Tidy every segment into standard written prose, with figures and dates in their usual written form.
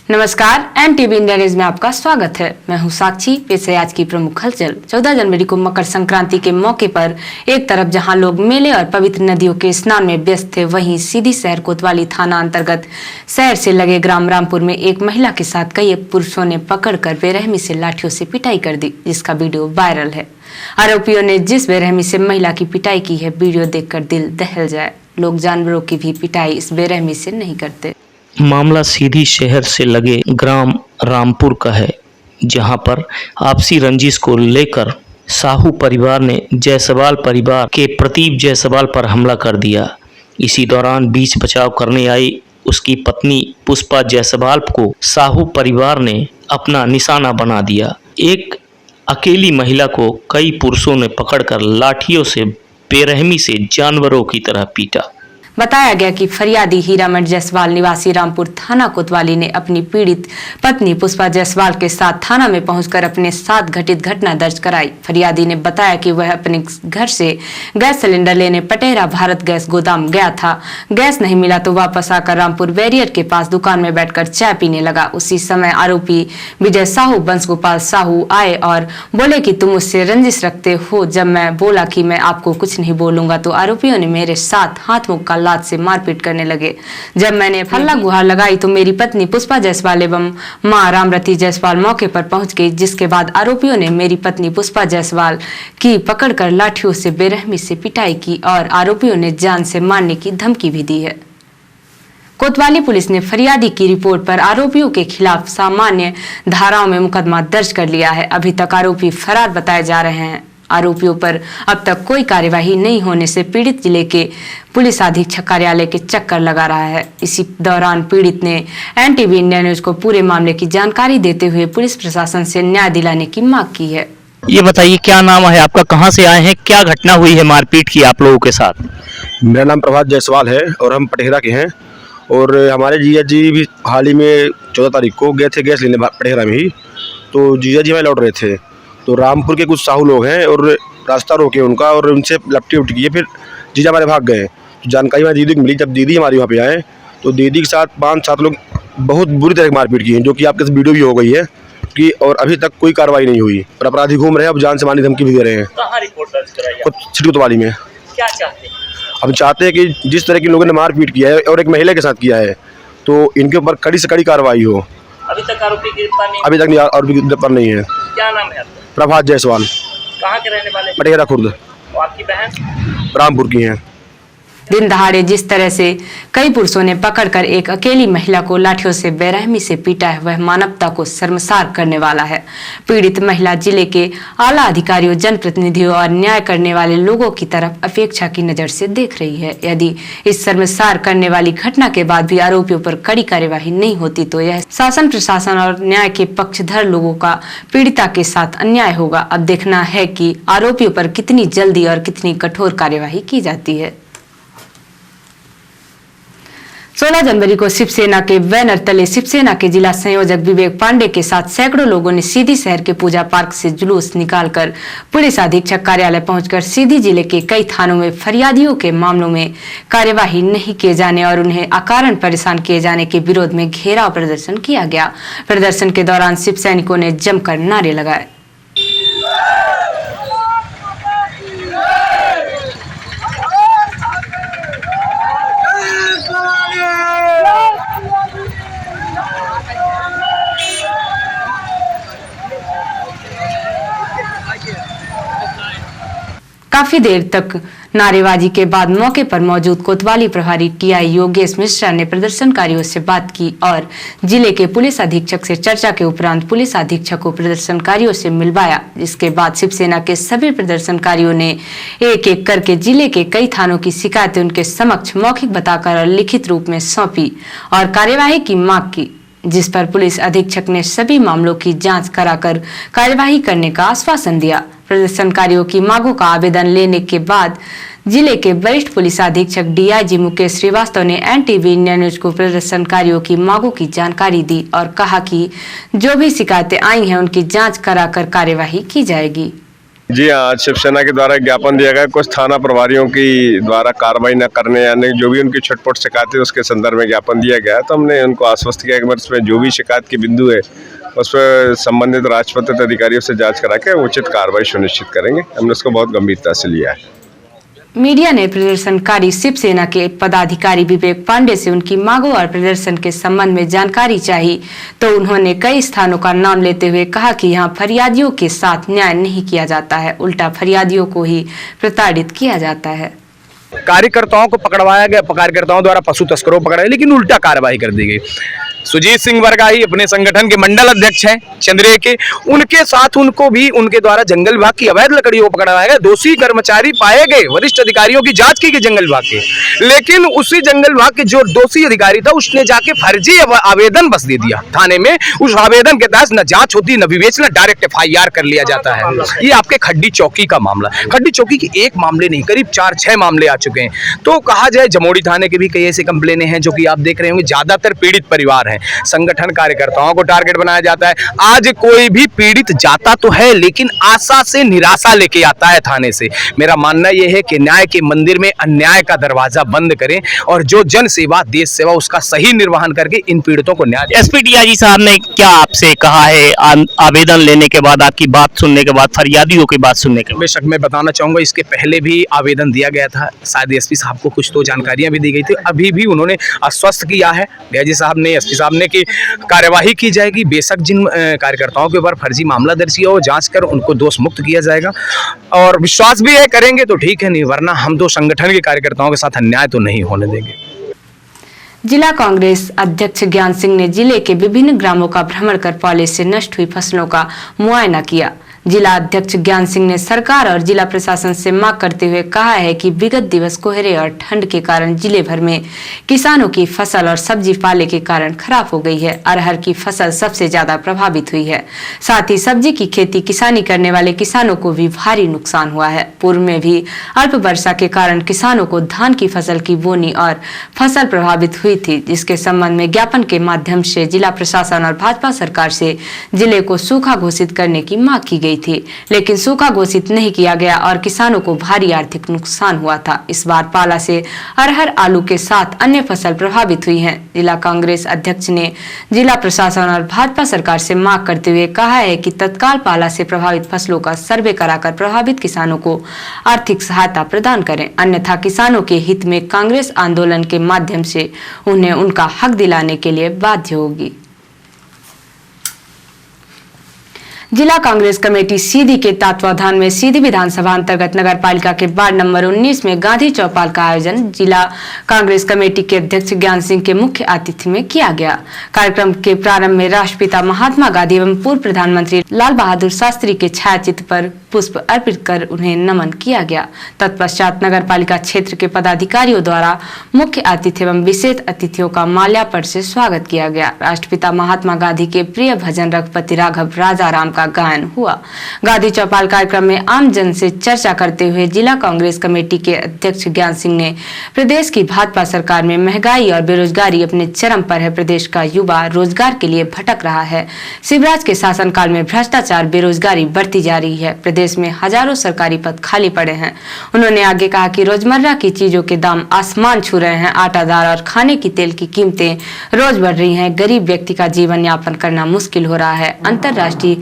नमस्कार, MTV India news में आपका स्वागत है। मैं हूं साक्षी। पेश है आज की प्रमुख हलचल। 14 जनवरी को मकर संक्रांति के मौके पर एक तरफ जहां लोग मेले और पवित्र नदियों के स्नान में व्यस्त थे, वहीं सीधी शहर कोतवाली थाना अंतर्गत शहर से लगे ग्राम रामपुर में एक महिला के साथ कई पुरुषों ने पकड़कर बेरहमी से लाठियों से पिटाई कर दी, जिसका वीडियो वायरल है। आरोपियों ने जिस बेरहमी से महिला की पिटाई की है, वीडियो देखकर दिल दहल जाए। लोग जानवरों की भी पिटाई इस बेरहमी से नहीं करते। मामला सीधी शहर से लगे ग्राम रामपुर का है, जहां पर आपसी रंजिश को लेकर साहू परिवार ने जायसवाल परिवार के प्रदीप जायसवाल पर हमला कर दिया। इसी दौरान बीच बचाव करने आई उसकी पत्नी पुष्पा जायसवाल को साहू परिवार ने अपना निशाना बना दिया। एक अकेली महिला को कई पुरुषों ने पकड़कर लाठियों से बेरहमी से जानवरों की तरह पीटा। बताया गया कि फरियादी हीरामठ जायसवाल निवासी रामपुर थाना कोतवाली ने अपनी पीड़ित पत्नी पुष्पा जायसवाल के साथ थाना में पहुंचकर अपने साथ घटित घटना दर्ज कराई। फरियादी ने बताया कि वह अपने घर से गैस सिलेंडर लेने पटेरा भारत गैस गोदाम गया था। गैस नहीं मिला तो वापस आकर रामपुर बैरियर के पास दुकान में बैठकर चाय पीने लगा। उसी समय आरोपी विजय साहू वंश गोपाल साहू आए और बोले कि तुम मुझसे रंजिश रखते हो। जब मैं बोला कि मैं आपको कुछ नहीं बोलूंगा, तो आरोपियों ने मेरे साथ हाथ मुख का लात से मारपीट करने लगे। जब मैंने हल्ला गुहार लगाई तो मेरी पत्नी पुष्पा जायसवाल एवं मां रामरती जायसवाल मौके पर पहुंच गई, जिसके बाद आरोपियों ने मेरी पत्नी पुष्पा जायसवाल की पकड़कर लाठियों से बेरहमी से पिटाई की और आरोपियों ने जान से मारने की धमकी भी दी है। कोतवाली पुलिस ने फरियादी की रिपोर्ट पर आरोपियों के खिलाफ सामान्य धाराओं में मुकदमा दर्ज कर लिया है। अभी तक आरोपी फरार बताए जा रहे हैं। आरोपियों पर अब तक कोई कार्यवाही नहीं होने से पीड़ित जिले के पुलिस अधीक्षक कार्यालय के चक्कर लगा रहा है। इसी दौरान पीड़ित ने MTV इंडिया न्यूज को पूरे मामले की जानकारी देते हुए पुलिस प्रशासन से न्याय दिलाने की मांग की है। ये बताइए, क्या नाम है आपका, कहां से आए हैं, क्या घटना हुई है मारपीट की आप लोगों के साथ? मेरा नाम प्रभात जायसवाल है और हम पटेरा के हैं। और हमारे जीजा जी भी हाल ही में 14 तारीख को गए थे गैस लेने पटेरा में ही। तो जीजा जी वहाँ लौट रहे थे, तो रामपुर के कुछ साहू लोग हैं और रास्ता रोके उनका और उनसे लपटी उठ गई। फिर जीजा हमारे भाग गए। तो जानकारी हमारी दीदी को मिली। जब दीदी हमारी वहाँ पे आए तो दीदी के साथ 5-7 लोग बहुत बुरी तरह मारपीट की है, जो कि आपके साथ वीडियो भी हो गई है कि और अभी तक कोई कार्रवाई नहीं हुई। और अपराधी घूम रहे हैं, अब जान से मारने की धमकी भी दे रहे हैं। कहाँ रिपोर्ट दर्ज कराई? कोतवाली में। क्या चाहते हैं? अब चाहते हैं कि जिस तरह के लोगों ने मारपीट किया है और एक महिला के साथ किया है, तो इनके ऊपर कड़ी से कड़ी कार्रवाई हो। अभी तक आरोपी गिरफ्तार नहीं? अभी तक नहीं, आरोपी गिरफ्तार नहीं है। क्या नाम है आपका? प्रभात जायसवाल। कहाँ के रहने वाले? पटेरा खुर्द। और आपकी बहन? रामपुर की हैं। दिन दहाड़े जिस तरह से कई पुरुषों ने पकड़कर एक अकेली महिला को लाठियों से बेरहमी से पीटा है, वह मानवता को शर्मसार करने वाला है। पीड़ित महिला जिले के आला अधिकारियों, जनप्रतिनिधियों और न्याय करने वाले लोगों की तरफ अपेक्षा की नजर से देख रही है। यदि इस शर्मसार करने वाली घटना के बाद भी आरोपियों पर कड़ी कार्यवाही नहीं होती, तो यह शासन प्रशासन और न्याय के पक्षधर लोगों का पीड़िता के साथ अन्याय होगा। अब देखना है कि आरोपियों पर कितनी जल्दी और कितनी कठोर कार्यवाही की जाती है। 16 जनवरी को शिवसेना के बैनर तले शिवसेना के जिला संयोजक विवेक पांडे के साथ सैकड़ों लोगों ने सीधी शहर के पूजा पार्क से जुलूस निकालकर पुलिस अधीक्षक कार्यालय पहुंचकर सीधी जिले के कई थानों में फरियादियों के मामलों में कार्यवाही नहीं किए जाने और उन्हें अकारण परेशान किए जाने के विरोध में घेराव प्रदर्शन किया गया। प्रदर्शन के दौरान शिव सैनिकों ने जमकर नारे लगाए। काफी देर तक नारेबाजी के बाद मौके पर मौजूद कोतवाली प्रभारी TI योगेश मिश्रा ने प्रदर्शनकारियों से बात की और जिले के पुलिस अधीक्षक से चर्चा के उपरांत पुलिस अधीक्षक को प्रदर्शनकारियों से मिलवाया। जिसके बाद शिवसेना के सभी प्रदर्शनकारियों ने एक एक करके जिले के कई थानों की शिकायतें उनके समक्ष मौखिक बताकर और लिखित रूप में सौंपी और कार्यवाही की मांग की, जिस पर पुलिस अधीक्षक ने सभी मामलों की जांच कराकर कार्यवाही करने का आश्वासन दिया। प्रदर्शनकारियों की मांगों का आवेदन लेने के बाद जिले के वरिष्ठ पुलिस अधीक्षक DIG मुकेश श्रीवास्तव ने MTV इंडिया न्यूज को प्रदर्शनकारियों की मांगों की जानकारी दी और कहा कि जो भी शिकायतें आई हैं उनकी जांच कराकर कार्यवाही की जाएगी। जी हाँ, आज शिवसेना के द्वारा ज्ञापन दिया गया कुछ थाना प्रभारियों की द्वारा कार्रवाई न करने यानी जो भी उनकी छटपट शिकायत है उसके संदर्भ में ज्ञापन दिया गया। तो हमने उनको आश्वस्त किया कि इसमें जो भी शिकायत के बिंदु है उस पर संबंधित राजपत्रित अधिकारियों से जांच करा के उचित कार्रवाई सुनिश्चित करेंगे। हमने उसको बहुत गंभीरता से लिया है। मीडिया ने प्रदर्शनकारी शिवसेना के पदाधिकारी विवेक पांडे से उनकी मांगों और प्रदर्शन के संबंध में जानकारी चाहिए तो उन्होंने कई स्थानों का नाम लेते हुए कहा कि यहां फरियादियों के साथ न्याय नहीं किया जाता है, उल्टा फरियादियों को ही प्रताड़ित किया जाता है। कार्यकर्ताओं को पकड़वाया गया, कार्यकर्ताओं द्वारा पशु तस्करों पकड़ा गया, लेकिन उल्टा कार्रवाई कर दी गई। सुजीत सिंह बरगाही अपने संगठन के मंडल अध्यक्ष हैं चंद्रे के, उनके साथ उनको भी उनके द्वारा जंगल विभाग की अवैध लकड़ियों को पकड़वाया गया। दोषी कर्मचारी पाए गए, वरिष्ठ अधिकारियों की जांच की गई जंगल विभाग के, लेकिन उसी जंगल विभाग के जो दोषी अधिकारी था उसने जाके फर्जी आवेदन बस दे दिया थाने में। उस आवेदन के तहत न जांच होती न विवेचना, डायरेक्ट FIR कर लिया जाता है। ये आपके खड्डी चौकी का मामला, खड्डी चौकी के एक मामले नहीं करीब 4-6 मामले आ चुके हैं। तो कहा जाए जमोड़ी थाने के भी कई ऐसे कंप्लेने हैं जो कि आप देख रहे होंगे, ज्यादातर पीड़ित परिवार हैं। संगठन कार्यकर्ताओं को टारगेट बनाया जाता है। आज कोई भी पीड़ित जाता तो है लेकिन आशा से निराशा लेके आता है थाने से। मेरा मानना यह है कि न्याय के मंदिर में अन्याय का दरवाजा बंद करें और जो जन सेवा देश सेवा उसका सही निर्वहन करके इन पीड़ितों को न्याय। SP DIG साहब ने क्या आपसे कहा है आवेदन लेने के बाद, आपकी बात सुनने के बाद, फरियादियों की बात सुनने के बाद? बेशक मैं बताना चाहूंगा, इसके पहले भी आवेदन दिया गया था, शायद SP साहब को कुछ तो जानकारियां भी दी गई थी। अभी भी उन्होंने आश्वस्त किया है DIG साहब ने, SP साहब ने, कि कार्यवाही की जाएगी। बेशक जिन कार्यकर्ताओं के ऊपर फर्जी मामला दर्ज किया वो जांच कर उनको दोष मुक्त किया जाएगा और विश्वास भी है करेंगे तो ठीक है, नहीं वरना हम तो संगठन के कार्यकर्ताओं के साथ अन्याय तो नहीं होने देंगे। जिला कांग्रेस अध्यक्ष ज्ञान सिंह ने जिले के विभिन्न ग्रामों का भ्रमण कर पहले से नष्ट हुई फसलों का मुआयना किया। जिला अध्यक्ष ज्ञान सिंह ने सरकार और जिला प्रशासन से मांग करते हुए कहा है कि विगत दिवस कोहरे और ठंड के कारण जिले भर में किसानों की फसल और सब्जी पाले के कारण खराब हो गई है। अरहर की फसल सबसे ज्यादा प्रभावित हुई है। साथ ही सब्जी की खेती किसानी करने वाले किसानों को भी भारी नुकसान हुआ है। पूर्व में भी अल्प वर्षा के कारण किसानों को धान की फसल की बोनी और फसल प्रभावित हुई थी, जिसके संबंध में ज्ञापन के माध्यम से जिला प्रशासन और भाजपा सरकार से जिले को सूखा घोषित करने की मांग की गई थी, लेकिन सूखा घोषित नहीं किया गया और किसानों को भारी आर्थिक नुकसान हुआ था। इस बार पाला से अरहर, आलू के साथ अन्य फसल प्रभावित हुई हैं। जिला कांग्रेस अध्यक्ष ने जिला प्रशासन और भाजपा सरकार से मांग करते हुए कहा है कि तत्काल पाला से प्रभावित फसलों का सर्वे कराकर प्रभावित किसानों को आर्थिक सहायता प्रदान करें, अन्यथा किसानों के हित में कांग्रेस आंदोलन के माध्यम से उन्हें उनका हक दिलाने के लिए बाध्य होगी। जिला कांग्रेस कमेटी सीधी के तत्वाधान में सीधी विधानसभा अंतर्गत नगर पालिका के वार्ड नंबर 19 में गांधी चौपाल का आयोजन जिला कांग्रेस कमेटी के अध्यक्ष ज्ञान सिंह के मुख्य आतिथ्य में किया गया। कार्यक्रम के प्रारंभ में राष्ट्रपिता महात्मा गांधी एवं पूर्व प्रधानमंत्री लाल बहादुर शास्त्री के छायाचित्र पर पुष्प अर्पित कर उन्हें नमन किया गया। तत्पश्चात नगर पालिका क्षेत्र के पदाधिकारियों द्वारा मुख्य अतिथि एवं विशेष अतिथियों का माल्यार्पण से स्वागत किया गया। राष्ट्रपिता महात्मा गांधी के प्रिय भजन रघुपति राघव राजा राम का गायन हुआ। गांधी चौपाल कार्यक्रम में आम जन से चर्चा करते हुए जिला कांग्रेस कमेटी के अध्यक्ष ज्ञान सिंह ने प्रदेश की भाजपा सरकार में महंगाई और बेरोजगारी अपने चरम पर है। प्रदेश का युवा रोजगार के लिए भटक रहा है। शिवराज के शासनकाल में भ्रष्टाचार, बेरोजगारी बढ़ती जा रही है। प्रदेश में हजारों सरकारी पद खाली पड़े हैं। उन्होंने आगे कहा कि रोजमर्रा की चीजों के दाम आसमान छू रहे हैं। आटा, दाल और खाने की तेल की कीमतें रोज बढ़ रही हैं। गरीब व्यक्ति का जीवन यापन करना मुश्किल हो रहा है। अंतर्राष्ट्रीय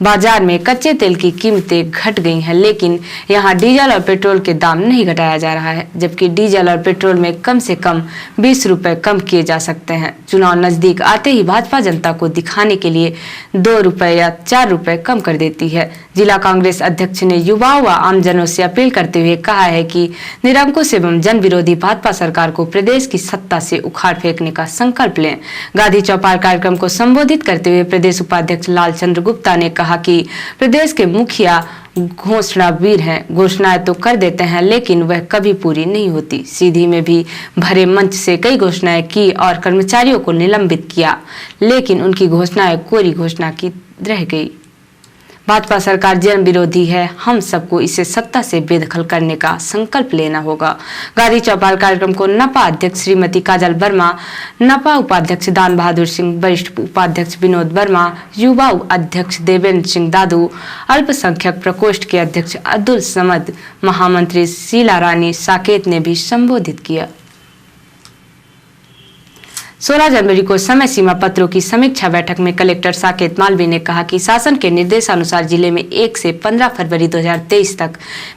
बाजार में कच्चे तेल की कीमतें घट गई हैं, लेकिन यहाँ डीजल और पेट्रोल के दाम नहीं घटाया जा रहा है, जबकि डीजल और पेट्रोल में कम से कम 20 रुपए कम किए जा सकते हैं। चुनाव नजदीक आते ही भाजपा जनता को दिखाने के लिए 2 रुपए या 4 रुपए कम कर देती है। जिला कांग्रेस अध्यक्ष ने युवाओं व आमजनों से अपील करते हुए कहा है कि निरंकुश एवं जन विरोधी भाजपा सरकार को प्रदेश की सत्ता से उखाड़ फेंकने का संकल्प लें। गांधी चौपाल कार्यक्रम को संबोधित करते हुए प्रदेश उपाध्यक्ष लालचंद्र गुप्ता ने कहा कि प्रदेश के मुखिया घोषणावीर हैं। घोषणाएं तो कर देते हैं लेकिन वह कभी पूरी नहीं होती। सीधी में भी भरे मंच से कई घोषणाएं की और कर्मचारियों को निलंबित किया, लेकिन उनकी घोषणाएं कोरी घोषणा की रह गई। भाजपा सरकार जन विरोधी है, हम सबको इसे सत्ता से बेदखल करने का संकल्प लेना होगा। गांधी चौपाल कार्यक्रम को नपा अध्यक्ष श्रीमती काजल वर्मा, नपा उपाध्यक्ष दान बहादुर सिंह, वरिष्ठ उपाध्यक्ष विनोद वर्मा, युवा अध्यक्ष देवेंद्र सिंह दादू, अल्पसंख्यक प्रकोष्ठ के अध्यक्ष अब्दुल समद, महामंत्री शीला रानी साकेत ने भी संबोधित किया। 16 जनवरी को समय सीमा पत्रों की समीक्षा बैठक में कलेक्टर साकेत मालवी ने कहा कि शासन के निर्देशानुसार जिले में 1 से 15 फरवरी 2023 तक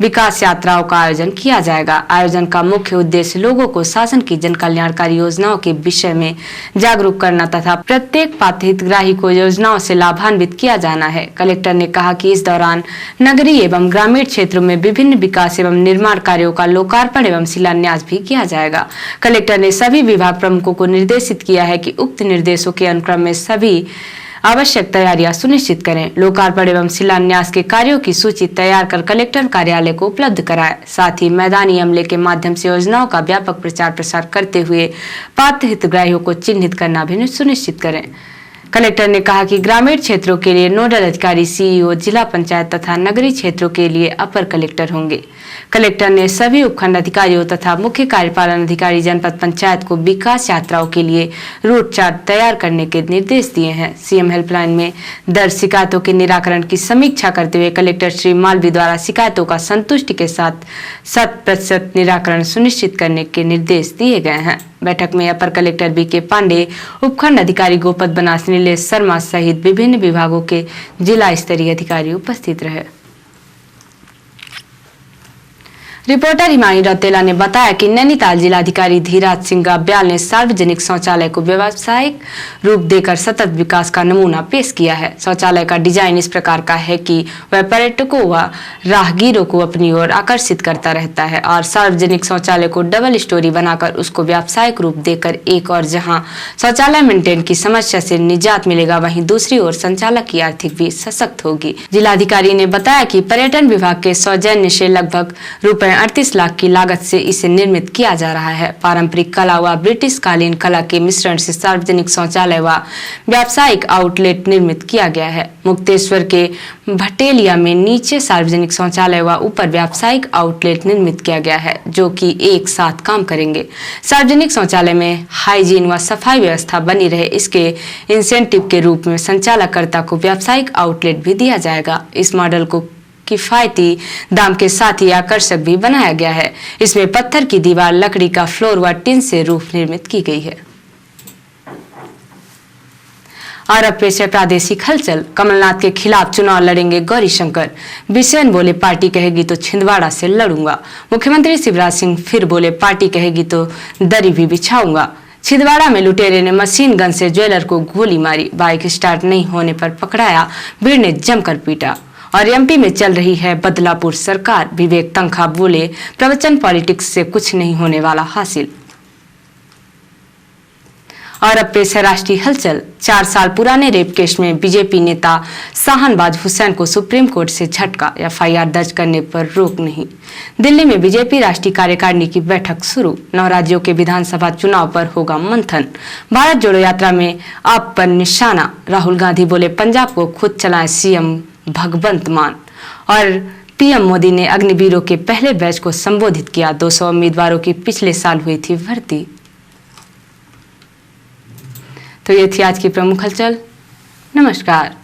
विकास यात्राओं का आयोजन किया जाएगा। आयोजन का मुख्य उद्देश्य लोगों को शासन की जन कल्याणकारी योजनाओं के विषय में जागरूक करना तथा प्रत्येक पात्र हितग्राही को योजनाओं से लाभान्वित किया जाना है। कलेक्टर ने कहा कि इस दौरान नगरीय एवं ग्रामीण क्षेत्रों में विभिन्न विकास एवं निर्माण कार्यों का लोकार्पण एवं शिलान्यास भी किया जाएगा। कलेक्टर ने सभी विभाग प्रमुखों को निर्देशित किया है कि उक्त निर्देशों के अनुक्रम में सभी आवश्यक तैयारियां सुनिश्चित करें। लोकार्पण एवं शिलान्यास के कार्यों की सूची तैयार कर कलेक्टर कार्यालय को उपलब्ध कराएं। साथ ही मैदानी अमले के माध्यम से योजनाओं का व्यापक प्रचार प्रसार करते हुए पात्र हितग्राहियों को चिन्हित करना भी सुनिश्चित करें। कलेक्टर ने कहा कि ग्रामीण क्षेत्रों के लिए नोडल अधिकारी सीईओ, जिला पंचायत तथा नगरीय क्षेत्रों के लिए अपर कलेक्टर होंगे। कलेक्टर ने सभी उपखंड अधिकारियों तथा मुख्य कार्यपालन अधिकारी जनपद पंचायत को विकास यात्राओं के लिए रूट चार्ट तैयार करने के निर्देश दिए हैं। सीएम हेल्पलाइन में दर्ज शिकायतों के निराकरण की समीक्षा करते हुए कलेक्टर श्री मालवी द्वारा शिकायतों का संतुष्टि के साथ 100% निराकरण सुनिश्चित करने के निर्देश दिए गए हैं। बैठक में अपर कलेक्टर बी.के. पांडे, उपखंड अधिकारी गोपद बनास, नीलेश शर्मा सहित विभिन्न विभागों के जिला स्तरीय अधिकारी उपस्थित रहे। रिपोर्टर हिमानी रौतेला ने बताया कि नैनीताल जिलाधिकारी धीराज सिंह गाब्याल ने सार्वजनिक शौचालय को व्यावसायिक रूप देकर सतत विकास का नमूना पेश किया है। शौचालय का डिजाइन इस प्रकार का है कि वह पर्यटकों व राहगीरों को अपनी ओर आकर्षित करता रहता है और सार्वजनिक शौचालय को डबल स्टोरी बनाकर उसको व्यावसायिक रूप देकर एक और जहां शौचालय मेंटेन की समस्या से निजात मिलेगा, वहीं दूसरी ओर संचालक की आर्थिक भी सशक्त होगी। जिलाधिकारी ने बताया कि पर्यटन विभाग के सौजन्य से लगभग रुपए 38 लाख की लागत से इसे निर्मित किया जा रहा है। पारंपरिक कला व ब्रिटिश कालीन कला के मिश्रण से सार्वजनिक शौचालय व व्यावसायिक आउटलेट निर्मित किया गया है। मुक्तेश्वर के भटेलिया में नीचे सार्वजनिक शौचालय व ऊपर व्यावसायिक आउटलेट निर्मित किया गया है, जो कि एक साथ काम करेंगे। सार्वजनिक शौचालय में हाइजीन व सफाई व्यवस्था बनी रहे, इसके इंसेंटिव के रूप में संचालककर्ता को व्यावसायिक आउटलेट भी दिया जाएगा। इस मॉडल को किफायती दाम के साथ ही आकर्षक भी बनाया गया है। इसमें पत्थर की दीवार, लकड़ी का फ्लोर व टिन से रूफ निर्मित की गई है। और अब पेश है प्रादेशिक हलचल। कमलनाथ के खिलाफ चुनाव लड़ेंगे गौरीशंकर। बिसेन बोले पार्टी कहेगी तो छिंदवाड़ा से लड़ूंगा। मुख्यमंत्री शिवराज सिंह फिर बोले पार्टी कहेगी तो दरी भी बिछाऊंगा। छिंदवाड़ा में लुटेरे ने मशीन गन से ज्वेलर को गोली मारी। बाइक स्टार्ट नहीं होने पर पकड़ाया, भीड़ ने जमकर पीटा। और एमपी में चल रही है बदलापुर सरकार। विवेक तंखा बोले प्रवचन पॉलिटिक्स से कुछ नहीं होने वाला हासिल। और अब पेश है राष्ट्रीय हलचल। 4 साल पुराने रेप केस में बीजेपी नेता शाहनवाज हुसैन को सुप्रीम कोर्ट से झटका। एफआईआर दर्ज करने पर रोक नहीं। दिल्ली में बीजेपी राष्ट्रीय कार्यकारिणी की बैठक शुरू। 9 राज्यों के विधानसभा चुनाव पर होगा मंथन। भारत जोड़ो यात्रा में आप पर निशाना। राहुल गांधी बोले पंजाब को खुद चलाएं सीएम भगवंत मान। और पीएम मोदी ने अग्निवीरों के पहले बैच को संबोधित किया। 200 उम्मीदवारों की पिछले साल हुई थी भर्ती। तो ये थी आज की प्रमुख हलचल। नमस्कार।